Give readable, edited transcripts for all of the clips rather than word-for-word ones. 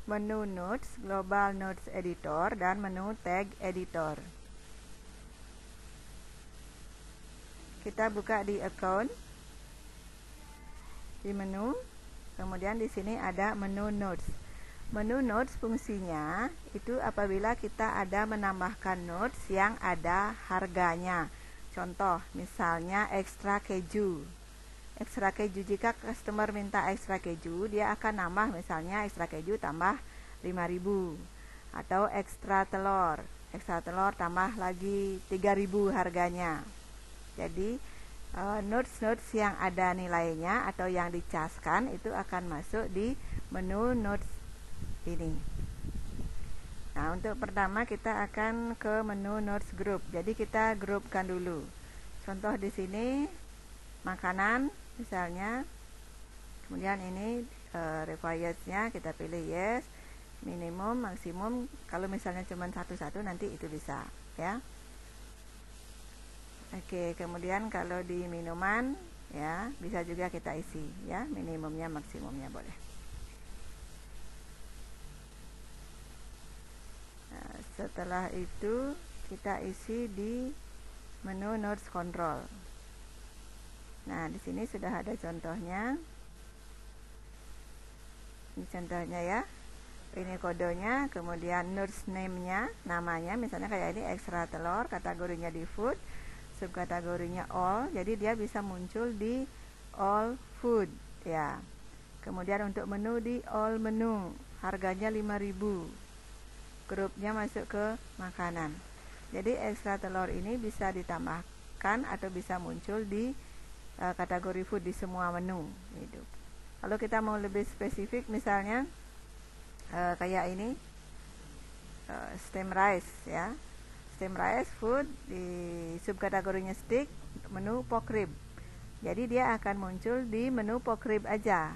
menu notes, global notes editor, dan menu tag editor. Kita buka di account, di menu, kemudian di sini ada menu notes. Menu notes fungsinya itu apabila kita ada menambahkan notes yang ada harganya. Contoh, misalnya ekstra keju. Ekstra keju, jika customer minta ekstra keju, dia akan nambah misalnya ekstra keju tambah 5.000. Atau ekstra telur tambah lagi 3.000 harganya. Jadi notes-notes yang ada nilainya atau yang dicaskan itu akan masuk di menu notes ini. Nah, untuk pertama kita akan ke menu notes group. Jadi kita grupkan dulu. Contoh di sini makanan misalnya. Kemudian ini required-nya kita pilih yes, minimum, maksimum. Kalau misalnya cuma satu-satu nanti itu bisa, ya. Oke, kemudian kalau di minuman ya bisa juga kita isi ya, minimumnya, maksimumnya boleh. Nah, setelah itu kita isi di menu notes control. Nah, di sini sudah ada contohnya. Ini contohnya ya. Ini kodenya, kemudian notes name-nya, namanya misalnya kayak ini ekstra telur, kategorinya di food, subkategorinya all, jadi dia bisa muncul di all food ya. Kemudian untuk menu di all menu, harganya 5.000, grupnya masuk ke makanan. Jadi ekstra telur ini bisa ditambahkan atau bisa muncul di kategori food di semua menu gitu. Kalau kita mau lebih spesifik misalnya kayak ini stem rice ya, stem rice food, di subkategorinya steak, menu pork rib. Jadi dia akan muncul di menu pork rib aja.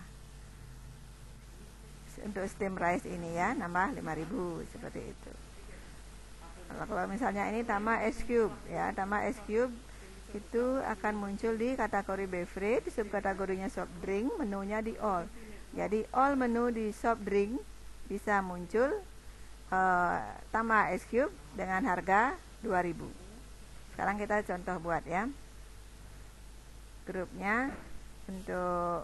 Untuk stem rice ini ya, nambah 5.000 seperti itu. Kalau misalnya ini tambah ice cube ya, tambah ice cube itu akan muncul di kategori beverage, subkategorinya soft drink, menunya di all. Jadi all menu di soft drink bisa muncul tambah ice cube dengan harga 2.000. Sekarang kita contoh buat ya. Grupnya untuk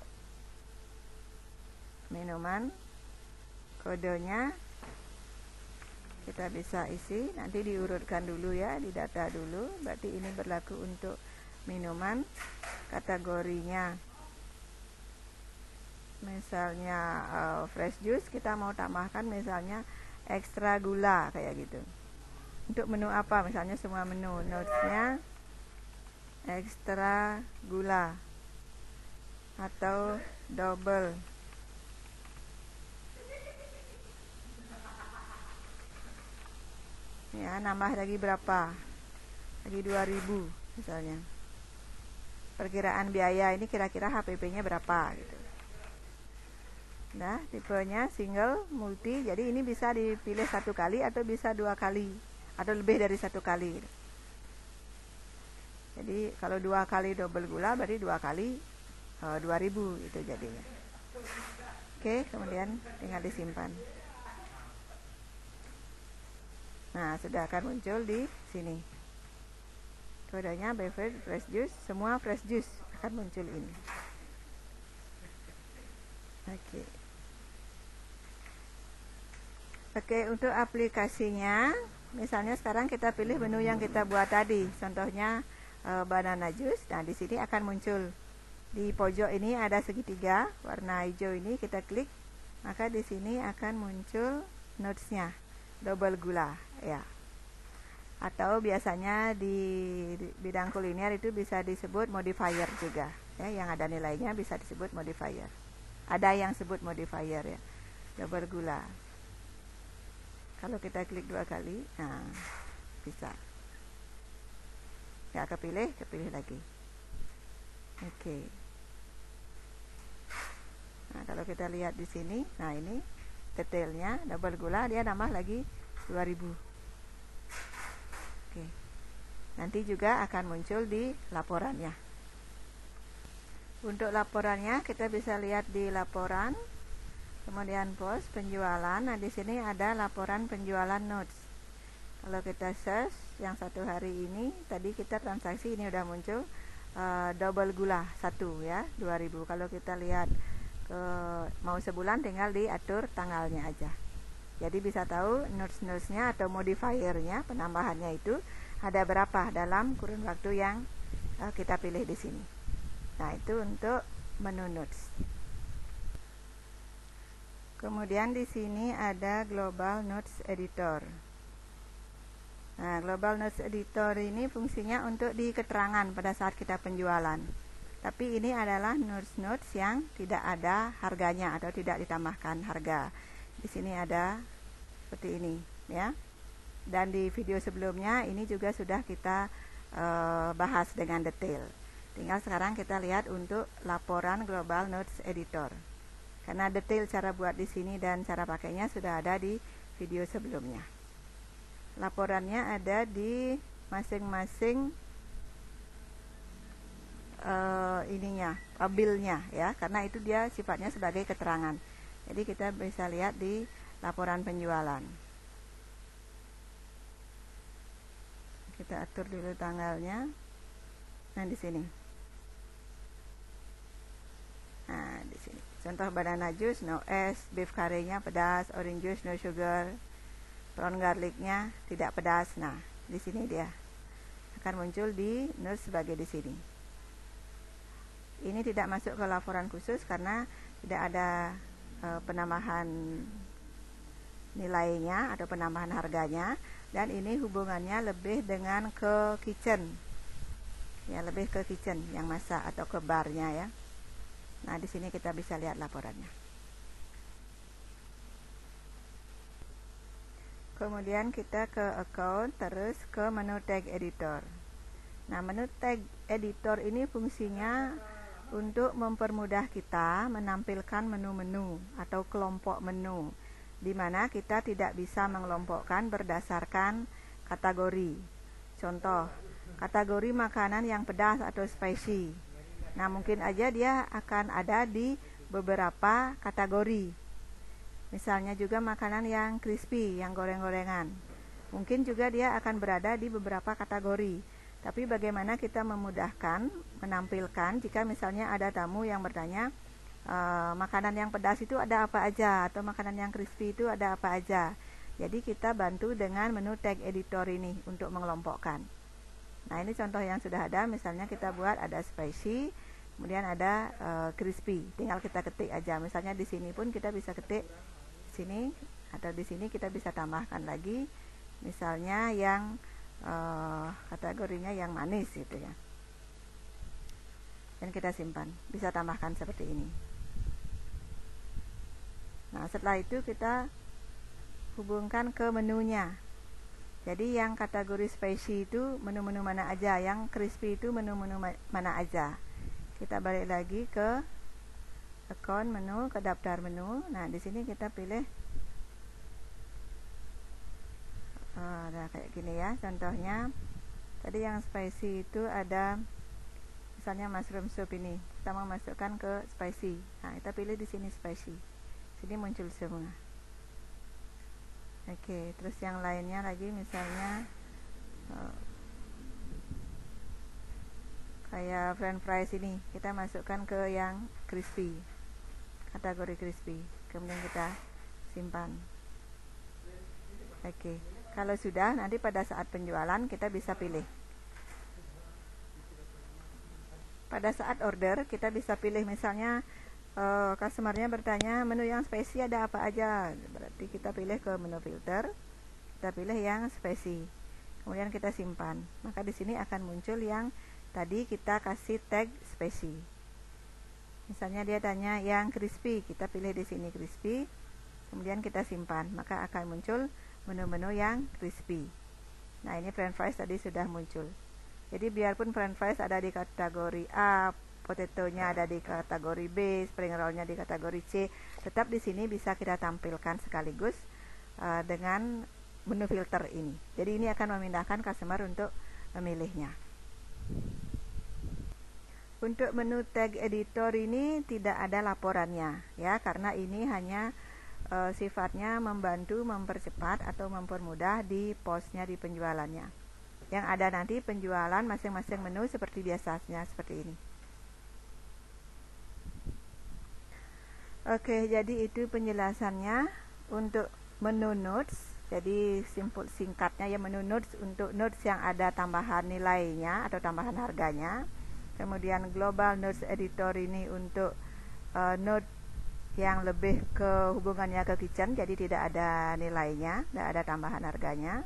minuman, kodenya kita bisa isi, nanti diurutkan dulu ya, didata dulu. Berarti ini berlaku untuk minuman, kategorinya misalnya fresh juice, kita mau tambahkan misalnya ekstra gula kayak gitu. Untuk menu apa, misalnya semua menu, notesnya ekstra gula atau double. Ya, nambah lagi berapa? Lagi 2.000 misalnya. Perkiraan biaya ini kira-kira HPP-nya berapa gitu. Nah, tipenya single, multi, jadi ini bisa dipilih 1 kali atau bisa 2 kali atau lebih dari 1 kali gitu. Jadi kalau 2 kali double gula berarti 2 kali 2.000 itu jadinya. Oke, kemudian tinggal disimpan. Nah, sudah akan muncul di sini. Kodenya beverage fresh juice, semua fresh juice akan muncul ini. Oke. Oke, untuk aplikasinya, misalnya sekarang kita pilih menu yang kita buat tadi, contohnya banana juice. Nah, di sini akan muncul di pojok ini ada segitiga warna hijau ini, kita klik, maka di sini akan muncul notesnya double gula ya. Atau biasanya di bidang kuliner itu bisa disebut modifier juga ya, yang ada nilainya bisa disebut modifier. Ada yang sebut modifier ya, double gula. Kalau kita klik 2 kali, nah bisa ya, kepilih lagi. Oke. Nah, kalau kita lihat di sini, nah ini detailnya double gula, dia nambah lagi 2.000. Oke. Nanti juga akan muncul di laporannya. Untuk laporannya kita bisa lihat di laporan. Kemudian pos penjualan. Nah, di sini ada laporan penjualan notes. Kalau kita search yang satu hari ini, tadi kita transaksi ini udah muncul double gula 1 ya, 2000. Kalau kita lihat ke mau sebulan, tinggal diatur tanggalnya aja. Jadi bisa tahu notes-notesnya atau modifiernya, penambahannya itu ada berapa dalam kurun waktu yang kita pilih di sini. Nah, itu untuk menu notes. Kemudian di sini ada Global Notes Editor. Nah, Global Notes Editor ini fungsinya untuk di keterangan pada saat kita penjualan. Tapi ini adalah notes-notes yang tidak ada harganya atau tidak ditambahkan harga. Di sini ada seperti ini, ya. Dan di video sebelumnya ini juga sudah kita bahas dengan detail. Tinggal sekarang kita lihat untuk laporan Global Notes Editor. Karena detail cara buat di sini dan cara pakainya sudah ada di video sebelumnya. Laporannya ada di masing-masing tabelnya ya, karena itu dia sifatnya sebagai keterangan. Jadi kita bisa lihat di laporan penjualan. Kita atur dulu tanggalnya. Nah, di sini. Nah, di sini. Contoh banana juice no es, beef curry-nya pedas, orange juice no sugar, prawn garlic-nya tidak pedas. Nah, di sini dia akan muncul di notes sebagai di sini. Ini tidak masuk ke laporan khusus karena tidak ada penambahan nilainya atau penambahan harganya, dan ini hubungannya lebih dengan ke kitchen. Ya, lebih ke kitchen yang masak atau ke barnya ya. Nah, di sini kita bisa lihat laporannya. Kemudian kita ke account, terus ke menu tag editor. Nah, menu tag editor ini fungsinya untuk mempermudah kita menampilkan menu-menu atau kelompok menu, di mana kita tidak bisa mengelompokkan berdasarkan kategori. Contoh, kategori makanan yang pedas atau spicy. Nah, mungkin aja dia akan ada di beberapa kategori. Misalnya juga makanan yang crispy, yang goreng-gorengan. Mungkin juga dia akan berada di beberapa kategori. Tapi bagaimana kita memudahkan menampilkan jika misalnya ada tamu yang bertanya, makanan yang pedas itu ada apa aja, atau makanan yang crispy itu ada apa aja. Jadi kita bantu dengan menu tag editor ini untuk mengelompokkan. Nah, ini contoh yang sudah ada. Misalnya kita buat ada spicy, kemudian ada crispy. Tinggal kita ketik aja. Misalnya di sini pun kita bisa ketik sini, atau di sini kita bisa tambahkan lagi. Misalnya yang kategorinya yang manis gitu ya. Dan kita simpan. Bisa tambahkan seperti ini. Nah, setelah itu kita hubungkan ke menunya. Jadi yang kategori spicy itu menu-menu mana aja, yang crispy itu menu-menu mana aja. Kita balik lagi ke account menu, ke daftar menu. Nah, di sini kita pilih ada kayak gini ya. Contohnya tadi yang spicy itu ada misalnya mushroom soup ini. Kita mau masukkan ke spicy. Nah, kita pilih di sini spicy. Sini muncul semua. Oke, terus yang lainnya lagi misalnya kayak french fries ini, kita masukkan ke yang crispy, kategori crispy, kemudian kita simpan. Oke, kalau sudah, nanti pada saat penjualan kita bisa pilih. Pada saat order kita bisa pilih, misalnya customernya bertanya menu yang spicy ada apa aja, berarti kita pilih ke menu filter, kita pilih yang spicy, kemudian kita simpan. Maka di sini akan muncul yang tadi kita kasih tag spicy. Misalnya dia tanya yang crispy, kita pilih di sini crispy, kemudian kita simpan, maka akan muncul menu-menu yang crispy. Nah, ini french fries tadi sudah muncul. Jadi biarpun french fries ada di kategori A, potatonya ada di kategori B, spring rollnya di kategori C, tetap di sini bisa kita tampilkan sekaligus dengan menu filter ini. Jadi ini akan memindahkan customer untuk memilihnya. Untuk menu tag editor ini tidak ada laporannya ya, karena ini hanya sifatnya membantu mempercepat atau mempermudah di postnya di penjualannya. Yang ada nanti penjualan masing-masing menu seperti biasanya seperti ini. Oke, jadi itu penjelasannya untuk menu notes. Jadi singkatnya ya, menu notes untuk notes yang ada tambahan nilainya atau tambahan harganya. Kemudian global notes editor ini untuk note yang lebih ke hubungannya ke kitchen, jadi tidak ada nilainya, tidak ada tambahan harganya.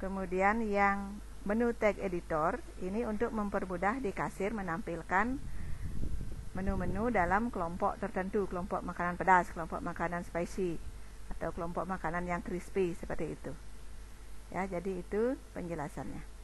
Kemudian yang menu tag editor ini untuk mempermudah di kasir menampilkan menu-menu dalam kelompok tertentu, kelompok makanan pedas, kelompok makanan spicy, atau kelompok makanan yang crispy seperti itu. Ya, jadi itu penjelasannya.